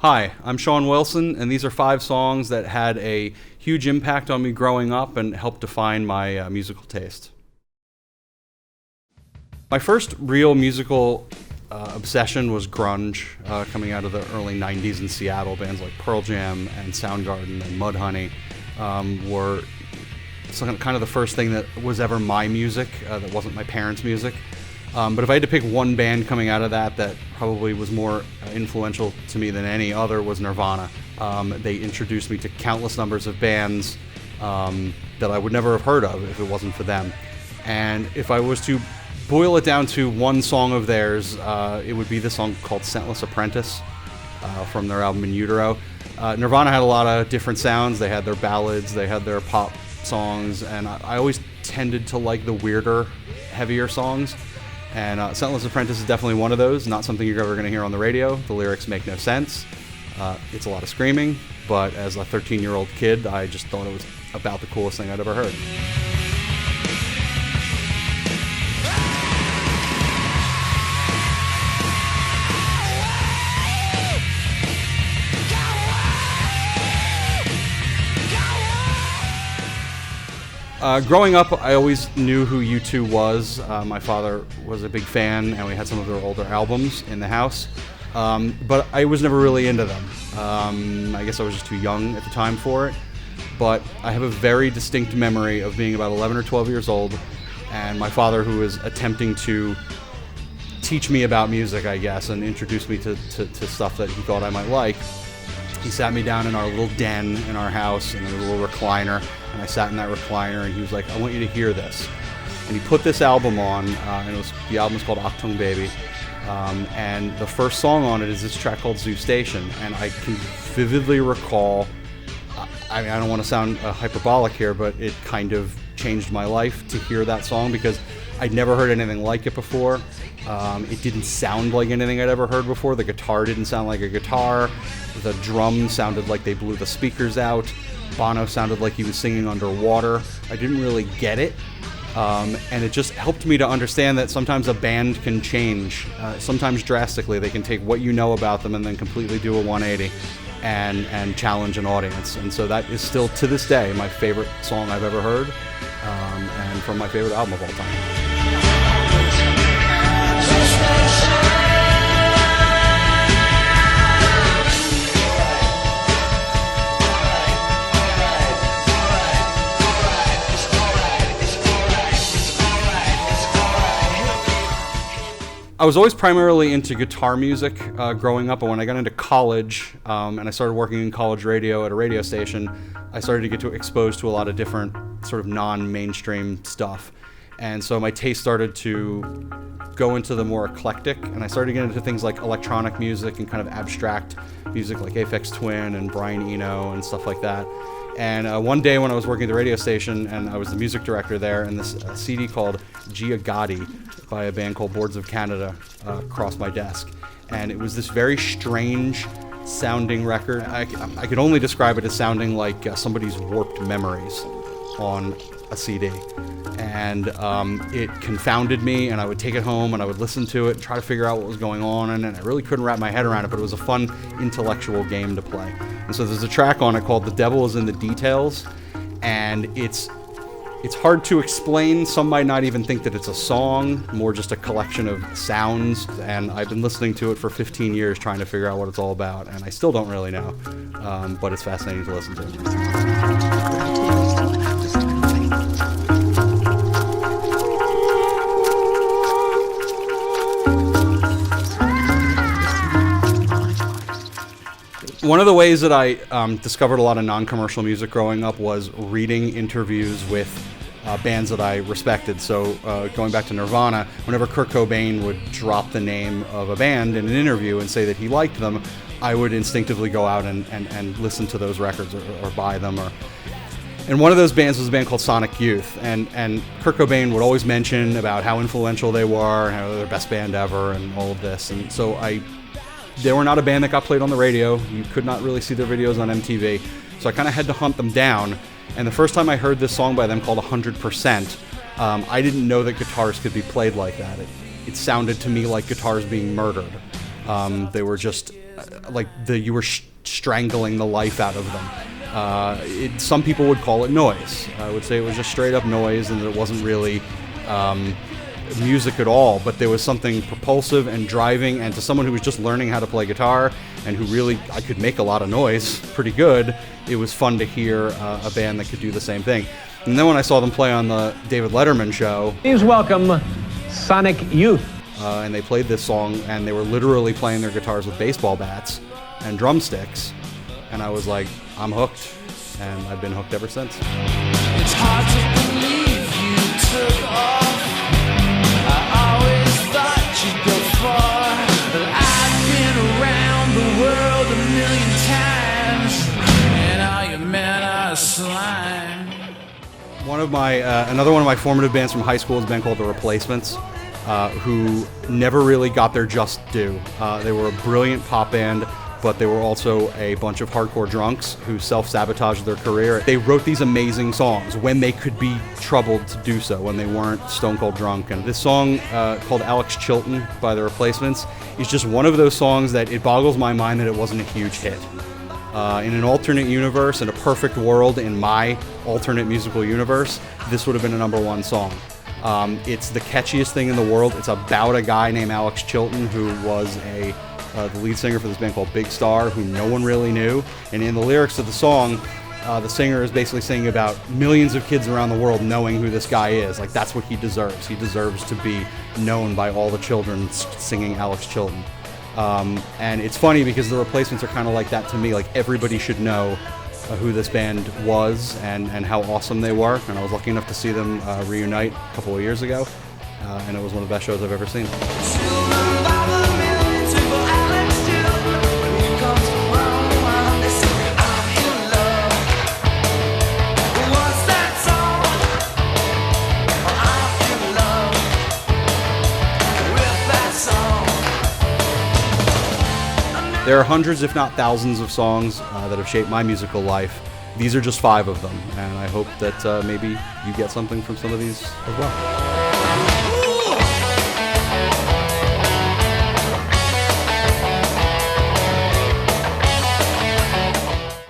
Hi, I'm Sean Wilson, and these are 5 songs that had a huge impact on me growing up and helped define my musical taste. My first real musical obsession was grunge, coming out of the early 90s in Seattle. Bands like Pearl Jam and Soundgarden and Mudhoney were kind of the first thing that was ever my music, that wasn't my parents' music. But if I had to pick one band coming out of that probably was more influential to me than any other was Nirvana. They introduced me to countless numbers of bands that I would never have heard of if it wasn't for them. And if I was to boil it down to one song of theirs, it would be this song called Scentless, Apprentice, from their album In Utero. Nirvana had a lot of different sounds. They had their ballads, they had their pop songs, and I always tended to like the weirder, heavier songs. And Scentless Apprentice is definitely one of those. Not something you're ever going to hear on the radio. The lyrics make no sense. It's a lot of screaming, but as a 13-year-old kid, I just thought it was about the coolest thing I'd ever heard. Growing up, I always knew who U2 was. My father was a big fan, and we had some of their older albums in the house. But I was never really into them. I guess I was just too young at the time for it. But I have a very distinct memory of being about 11 or 12 years old, and my father, who was attempting to teach me about music, I guess, and introduce me to stuff that he thought I might like. He sat me down in our little den in our house in a little recliner, and I sat in that recliner, and he was like, I want you to hear this. And he put this album on, and the album was called Achtung Baby, and the first song on it is this track called Zoo Station, and I can vividly recall, I don't want to sound hyperbolic here, but it kind of changed my life to hear that song because I'd never heard anything like it before. It didn't sound like anything I'd ever heard before. The guitar didn't sound like a guitar. The drums sounded like they blew the speakers out. Bono sounded like he was singing underwater. I didn't really get it. And it just helped me to understand that sometimes a band can change, sometimes drastically. They can take what you know about them and then completely do a 180 and challenge an audience. And so that is still, to this day, my favorite song I've ever heard, and from my favorite album of all time. I was always primarily into guitar music growing up, and when I got into college and I started working in college radio at a radio station, I started to get exposed to a lot of different sort of non-mainstream stuff. And so my taste started to go into the more eclectic, and I started getting into things like electronic music and kind of abstract music like Aphex Twin and Brian Eno and stuff like that. And one day when I was working at the radio station and I was the music director there, and this CD called Gia Gotti by a band called Boards of Canada crossed my desk. And it was this very strange sounding record. I could only describe it as sounding like somebody's warped memories on a CD. And it confounded me, and I would take it home and I would listen to it and try to figure out what was going on, and I really couldn't wrap my head around it, but it was a fun intellectual game to play. And so there's a track on it called The Devil is in the Details, and it's hard to explain. Some might not even think that it's a song, more just a collection of sounds, and I've been listening to it for 15 years trying to figure out what it's all about, and I still don't really know, but it's fascinating to listen to. One of the ways that I discovered a lot of non-commercial music growing up was reading interviews with bands that I respected. So going back to Nirvana, whenever Kurt Cobain would drop the name of a band in an interview and say that he liked them, I would instinctively go out and listen to those records or buy them. And one of those bands was a band called Sonic Youth, and Kurt Cobain would always mention about how influential they were and how they're the best band ever and all of this. And so they were not a band that got played on the radio. You could not really see their videos on MTV. So I kind of had to hunt them down. And the first time I heard this song by them called 100%, I didn't know that guitars could be played like that. It sounded to me like guitars being murdered. They were just you were strangling the life out of them. Some people would call it noise. I would say it was just straight up noise, and that it wasn't really music at all, but there was something propulsive and driving, and to someone who was just learning how to play guitar and who really, I could make a lot of noise pretty good, it was fun to hear a band that could do the same thing. And then when I saw them play on the David Letterman show, please welcome Sonic Youth. And they played this song, and they were literally playing their guitars with baseball bats and drumsticks, and I was like, I'm hooked, and I've been hooked ever since. It's hard to believe you took off. I always thought you'd go far, but I've been around the world a million times, and all you men are slime. Another one of my formative bands from high school is a band called The Replacements, who never really got their just due. They were a brilliant pop band, but they were also a bunch of hardcore drunks who self-sabotaged their career. They wrote these amazing songs when they could be troubled to do so, when they weren't stone cold drunk. And this song called Alex Chilton by The Replacements is just one of those songs that it boggles my mind that it wasn't a huge hit. In an alternate universe, in a perfect world, in my alternate musical universe, this would have been a #1 song. It's the catchiest thing in the world. It's about a guy named Alex Chilton who was the lead singer for this band called Big Star, who no one really knew. And in the lyrics of the song, the singer is basically singing about millions of kids around the world knowing who this guy is. Like, that's what he deserves. He deserves to be known by all the children singing Alex Chilton. And it's funny because The Replacements are kind of like that to me. Like, everybody should know who this band was and how awesome they were. And I was lucky enough to see them reunite a couple of years ago. And it was one of the best shows I've ever seen. There are hundreds, if not thousands, of songs that have shaped my musical life. These are just 5 of them, and I hope that maybe you get something from some of these as well.